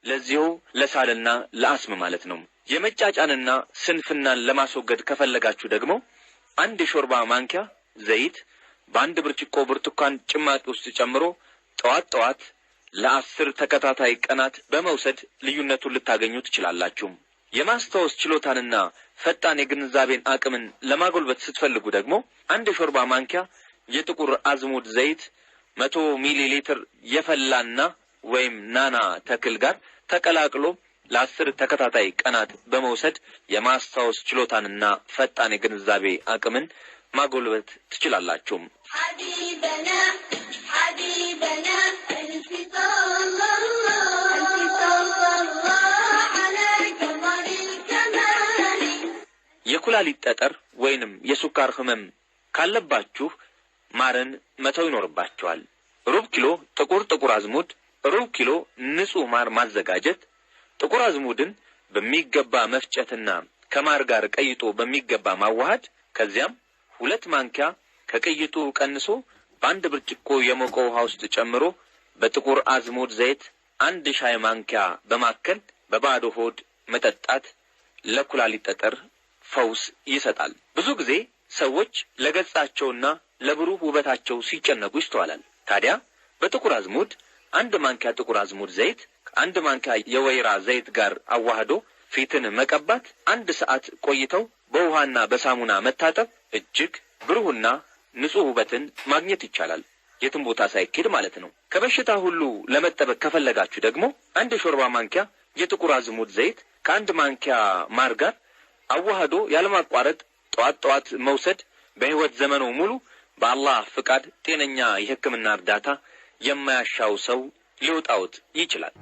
ለዚሁ ለሳልና ለአስም ማለት ነው። የመጫጫንና ስንፍናን ለማስወገድ ከፈለጋችሁ ደግሞ አንድ የሾርባ ማንኪያ ዘይት በአንድ ብርጭቆ ብርቱካን ጭማቂ ውስጥ ጨምሮ ጠዋት ለ10 ተከታታይ ቀናት በመውሰድ ልዩነቱን ልታገኙ ትችላላችሁ። የማስታወስ ችሎታንና ፈጣን የግንዛቤን አቅምን ለማጎልበት ስትፈልጉ ደግሞ አንድ የሾርባ ማንኪያ የጥቁር አዝሙድ ዘይት 100 ሚሊ ሊትር የፈላና ወይም ናና ተክል ጋር ተቀላቅሎ ለ10 ተከታታይ ቀናት በመውሰድ የማስታወስ ችሎታንና ፈጣን የግንዛቤ አቅምን ማጎልበት ትችላላችሁ። የኩላሊት ጠጠር ወይንም የሱካር ህመም ካለባችሁ ማርን መተው ይኖርባችኋል። ሩብ ኪሎ ጥቁር አዝሙድ፣ ሩብ ኪሎ ንጹህ ማር ማዘጋጀት፣ ጥቁር አዝሙድን በሚገባ መፍጨትና ከማር ጋር ቀይጦ በሚገባ ማዋሃድ፣ ከዚያም 2 ማንኪያ ከቀይጡ ቀንሶ በአንድ ብርጭቆ የሞቀ ውሃ ውስጥ ጨምሮ በጥቁር አዝሙድ ዘይት 1 ሻይ ማንኪያ በማከል በባዶ ሆድ መጠጣት ለኩላሊት ጠጠር ፈውስ ይሰጣል። ብዙ ጊዜ ሰዎች ለገጻቸውና ለብሩህ ውበታቸው ሲጨነቁ ይስተዋላል። ታዲያ በጥቁር አዝሙድ 1 ማንኪያ ጥቁር አዝሙድ ዘይት ከ1 ማንኪያ የወይራ ዘይት ጋር አዋህዶ ፊትን መቀባት 1 ሰዓት ቆይተው በውሃና በሳሙና መታጠብ እጅግ ብሩህና ንጹህ ውበትን ማግኘት ይቻላል። የትም ቦታ ሳይኬድ ማለት ነው። ከበሽታ ሁሉ ለመጠበቅ ከፈለጋችሁ ደግሞ 1 ሾርባ ማንኪያ የጥቁር አዝሙድ ዘይት ከ1 ማንኪያ ማር ጋር አዋህዶ ያለማቋረጥ ጠዋት መውሰድ በህይወት ዘመኑ ሙሉ በአላህ ፍቃድ ጤነኛ የሕክምና እርዳታ የማያሻው ሰው ሊወጣውት ይችላል።